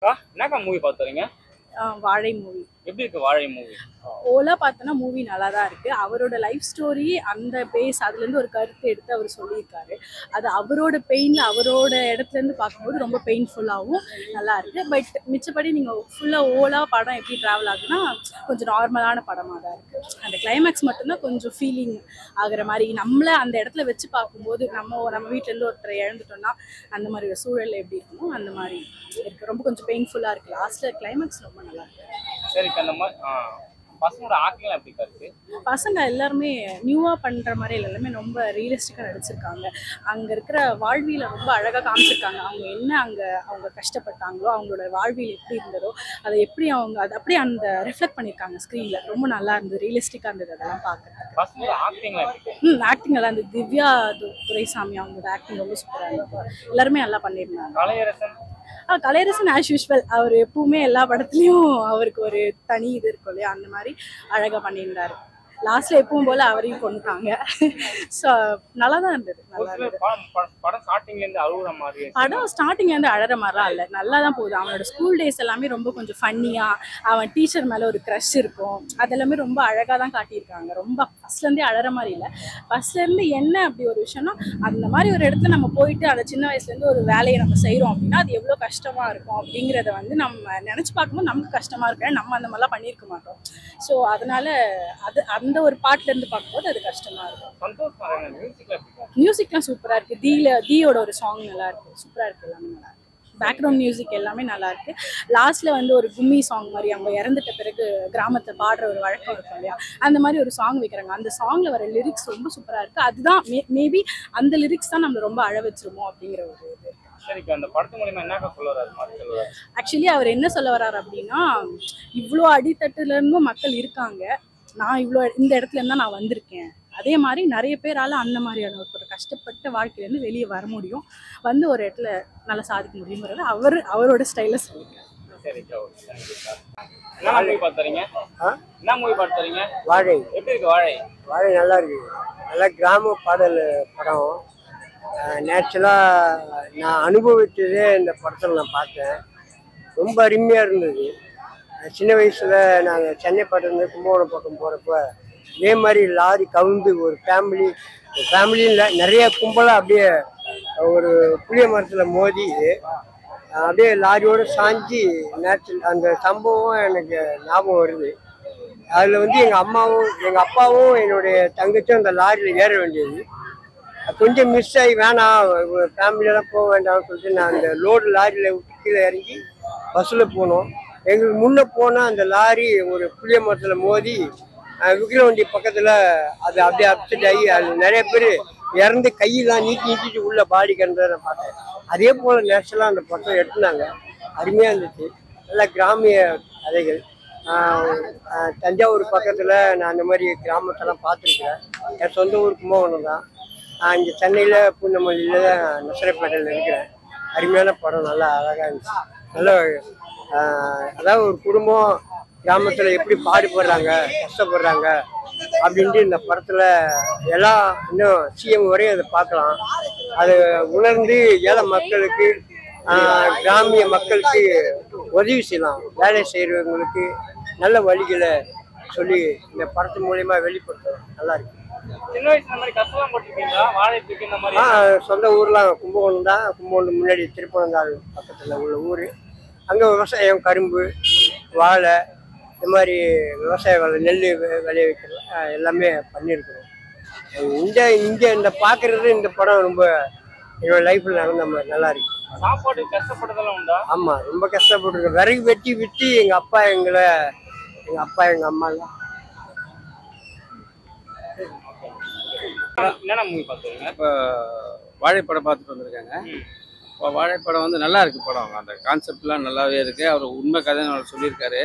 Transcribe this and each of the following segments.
என்னக்கா மூவி பார்த்துறீங்க? வாழை மூவி. எப்படி இருக்கு வாழை மூவி? ஓலா பார்த்தோன்னா மூவி நல்லா தான் இருக்குது. அவரோட லைஃப் ஸ்டோரி அந்த பேஸ் அதுலேருந்து ஒரு கருத்து எடுத்து அவர் சொல்லியிருக்காரு. அது அவரோட பெயினில் அவரோட இடத்துலேருந்து பார்க்கும்போது ரொம்ப பெயின்ஃபுல்லாகவும் நல்லா இருக்குது. பட் மிச்சப்படி நீங்கள் ஃபுல்லாக ஓலா படம் எப்படி ட்ராவல் ஆகுதுன்னா கொஞ்சம் நார்மலான படமாக தான் இருக்குது. அந்த கிளைமேக்ஸ் மட்டும்தான் கொஞ்சம் ஃபீலிங் ஆகிற மாதிரி. நம்மளை அந்த இடத்துல வச்சு பார்க்கும்போது நம்ம வீட்டிலேருந்து ஒருத்தரை இழந்துட்டோம்னா அந்த மாதிரி ஒரு சூழலில் எப்படி இருக்குமோ அந்த மாதிரி இருக்குது. ரொம்ப கொஞ்சம் பெயின்ஃபுல்லாக இருக்குது. லாஸ்ட்டில் கிளைமேக்ஸ் ரொம்ப நல்லா இருக்குது. சரி, அந்த மாதிரி பசங்களோட ஆக்டிங் எப்படி இருக்கு? பசங்க எல்லாருமே நியூவாக பண்ணுற மாதிரி இல்லை, எல்லாமே ரொம்ப ரியலிஸ்டிக்காக நடிச்சிருக்காங்க. அங்கே இருக்கிற வாழ்வியலை ரொம்ப அழகாக காமிச்சிருக்காங்க. அவங்க என்ன அவங்க கஷ்டப்பட்டாங்களோ, அவங்களோட வாழ்வியல் எப்படி இருந்ததோ அதை எப்படி அவங்க அதை அப்படியே அந்த ரிஃப்ளெக்ட் பண்ணியிருக்காங்க ஸ்க்ரீனில். ரொம்ப நல்லா இருந்தது, ரியலிஸ்டிக்காக இருந்தது அதெல்லாம் பார்க்குறேன். பசங்களோட ஆக்டிங் ஆக்டிங் நல்லா இருந்தது. திவ்யா துரைசாமி அவங்களோட ஆக்டிங் ரொம்ப சூப்பராக இருந்தது. எல்லாருமே நல்லா பண்ணியிருந்தாங்க. கலையரசன் ஆஸ் யூஷுவல் அவர் எப்பவுமே எல்லா படத்துலையும் அவருக்கு ஒரு தனி இது இருக்கும் இல்லையா, அந்த மாதிரி அழகாக பண்ணியிருந்தாரு. லாஸ்ட்ல எப்பவும் போல அவரையும் கொண்டுட்டாங்க. ஸோ நல்லா தான் இருந்தது. படம் ஸ்டார்டிங்லேருந்து அழுகுற மாதிரி, படம் ஸ்டார்டிங்லேருந்து அழகிற மாதிரிலாம் இல்லை, நல்லா தான் போகுது. அவனோட ஸ்கூல் டேஸ் எல்லாமே ரொம்ப கொஞ்சம் ஃபன்னியாக, அவன் டீச்சர் மேலே ஒரு க்ரஷ் இருக்கும், அதெல்லாமே ரொம்ப அழகாக தான் காட்டியிருக்காங்க. ரொம்ப ஃபஸ்ட்லேருந்தே அழகிற மாதிரி இல்லை. ஃபஸ்ட்லேருந்து என்ன அப்படி ஒரு விஷயம்னா, அந்த மாதிரி ஒரு இடத்துல நம்ம போயிட்டு அந்த சின்ன வயசுலேருந்து ஒரு வேலையை நம்ம செய்கிறோம் அப்படின்னா அது எவ்வளோ கஷ்டமாக இருக்கும் அப்படிங்கிறத வந்து நம்ம நினச்சி பார்க்கும்போது நமக்கு கஷ்டமாக இருக்கு. நம்ம அந்த மாதிரிலாம் பண்ணியிருக்க மாட்டோம். ஸோ அதனால அந்த ஒரு பாட்டுல இருந்து பார்க்கும்போது அது கஷ்டமா இருக்கும். மியூசிக்லாம் சூப்பரா இருக்கு. தீயோட ஒரு சாங் நல்லா இருக்கு, சூப்பரா இருக்கு. எல்லாமே நல்லா இருக்கு. பேக்ரவுண்ட் மியூசிக் எல்லாமே நல்லா இருக்கு. லாஸ்ட்ல வந்து ஒரு கும்மி சாங் மாதிரி அவங்க இறந்துட்ட பிறகு கிராமத்தை பாடுற ஒரு வழக்கம் இருக்கும் இல்லையா, அந்த மாதிரி ஒரு சாங் வைக்கிறாங்க. அந்த சாங்ல வர லிரிக்ஸ் ரொம்ப சூப்பரா இருக்கு. அதுதான் மேபி அந்த லிரிக்ஸ் தான் நம்ம ரொம்ப அழ வச்சிருமோ அப்படிங்கிற ஒரு இது. ஆக்சுவலி அவர் என்ன சொல்ல வர்றாரு அப்படின்னா, இவ்வளோ அடித்தட்டுல இருந்தும் மக்கள் இருக்காங்க, நான் இவ்வளோ இந்த இடத்துல இருந்தால் நான் வந்திருக்கேன், அதே மாதிரி நிறைய பேரால் அந்த மாதிரியான ஒரு கஷ்டப்பட்ட வாழ்க்கையிலேருந்து வெளியே வர முடியும், வந்து ஒரு இடத்துல நல்லா சாதிக்க முடியுங்கிறது அவரோட ஸ்டைலில் சொல்லியிருக்காரு. வாழை எப்படி இருக்கு? வாழை நல்லா இருக்கு. நல்லா கிராம பாடல் படம். நேச்சுரலாக நான் அனுபவித்ததே இந்த படத்தில் நான் பார்த்தேன். ரொம்ப அருமையாக இருந்தது. சின்ன வயசில் நாங்கள் சென்னை பக்கத்துலேருந்து கும்பகோணம் பக்கம் போகிறப்ப இதே மாதிரி லாரி கவுந்து ஒரு ஃபேமிலியும் இல்லை, நிறைய கும்பலாக அப்படியே ஒரு புளிய மரத்தில் மோதி அப்படியே லாரியோடு சாஞ்சி நேச்சுரல் அந்த சம்பவம் எனக்கு ஞாபகம் வருது. அதில் வந்து எங்கள் அப்பாவும் என்னுடைய தங்கச்சியும் அந்த லாரியில் ஏற வேண்டியது. கொஞ்சம் மிஸ் ஆகி வேணாம் ஃபேமிலியெல்லாம் போக வேண்டாம்னு சொல்லிட்டு நான் அந்த லோடு லாரியில் விட்டு கீழே இறங்கி பஸ்ஸில் போனோம். எங்களுக்கு முன்னே போனால் அந்த லாரி ஒரு புளிய மரத்தில் மோதி விக்கிரவண்டி பக்கத்தில் அது அப்படியே அப்செட் ஆகி அது நிறைய பேர் இறந்து கையெல்லாம் நீட்டிட்டு உள்ள பாடி கிடந்ததை நான் பார்த்தேன். அதே போல் நேச்சுரலாக அந்த படம் எடுத்துனாங்க. அருமையாக இருந்துச்சு. நல்லா கிராமிய கதைகள். தஞ்சாவூர் பக்கத்தில் நான் அந்த மாதிரி கிராமத்தெல்லாம் பார்த்துருக்கேன். என் சொந்த ஊர் கும்பகோணம் தான். இங்கே சென்னையில் பூந்தமல்லியில் தான் நசரப்பேட்டையில் இருக்கிறேன். அருமையான படம், நல்லா அழகாக இருந்துச்சு. நல்ல அதாவது ஒரு குடும்பம் கிராமத்தில் எப்படி பாடுபடுறாங்க, கஷ்டப்படுறாங்க அப்படின்ட்டு இந்த படத்தில் எல்லாம் இன்னும் சிஎம் வரையும் அதை பார்க்கலாம். அதை உணர்ந்து ஏழை மக்களுக்கு, கிராமிய மக்களுக்கு உதவி செய்யலாம். வேலை செய்கிறவங்களுக்கு நல்ல வழிகளை சொல்லி இந்த படத்து மூலயமா வெளிப்படுத்தலாம். நல்லா இருக்கு. சொந்த ஊர்லாம் கும்பகோணம் தான். கும்பகோணம் முன்னாடி திருப்பனந்தாள் பக்கத்தில் உள்ள ஊர். அங்கே விவசாயம், கரும்பு, வாழை, இந்த மாதிரி விவசாய நெல் விளைவிக்கலாம், எல்லாமே பண்ணியிருக்கிறோம். இங்கே இந்த பார்க்குறது இந்த படம் ரொம்ப என்னோட லைஃப்பில் நடந்த மாதிரி நல்லா இருக்கு. சாப்பாடு கஷ்டப்பட்டதெல்லாம் உண்டா? ஆமாம், ரொம்ப கஷ்டப்பட்டுருக்கேன். விறகு வெட்டி விட்டு எங்கள் அப்பா எங்கள் அம்மாலாம். என்னென்ன மூவி பார்த்துருங்க? இப்போ வாழைப்படம் பார்த்துட்டு வந்திருக்காங்க. இப்போ வாழைப்படம் வந்து நல்லா இருக்குது. படம் அந்த கான்செப்ட்லாம் நல்லாவே இருக்குது. அவர் உண்மை கதை சொல்லியிருக்காரு,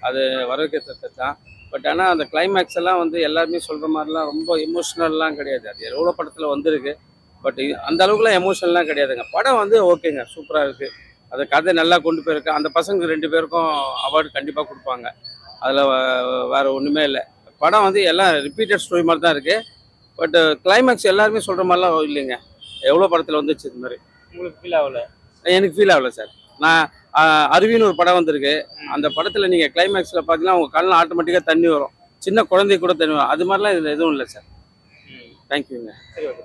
அது வரவேற்கத்தக்கது தான். பட் ஆனால் அந்த கிளைமேக்ஸ் எல்லாம் வந்து எல்லாருமே சொல்கிற மாதிரிலாம் ரொம்ப எமோஷ்னல்லாம் கிடையாது. அது எவ்வளோ படத்தில் வந்திருக்கு, பட் அந்த அளவுக்குலாம் எமோஷனல்லாம் கிடையாதுங்க. படம் வந்து ஓகேங்க, சூப்பராக இருக்குது. அந்த கதை நல்லா கொண்டு போயிருக்கு. அந்த பசங்க 2 பேருக்கும் அவார்டு கண்டிப்பாக கொடுப்பாங்க. அதில் வேறு ஒன்றுமே இல்லை. படம் வந்து எல்லாம் ரிப்பீட்டட் ஸ்டோரி மாதிரி தான் இருக்குது. பட் கிளைமேக்ஸ் எல்லாருமே சொல்கிற மாதிரிலாம் இல்லைங்க. எவ்வளோ படத்தில் வந்துச்சு இது மாதிரி. உங்களுக்கு ஃபீல் ஆகல? எனக்கு ஃபீல் ஆகல சார். நான் அருவின்னு ஒரு படம் வந்திருக்கு. அந்த படத்தில் நீங்கள் கிளைமேக்ஸில் பார்த்தீங்கன்னா உங்கள் கண்ணில் ஆட்டோமேட்டிக்காக தண்ணி வரும். சின்ன குழந்தைக்கு கூட தண்ணி வரும். அது மாதிரிலாம் இதில் எதுவும் இல்லை சார். தேங்க்யூங்க. சரி, ஓகே.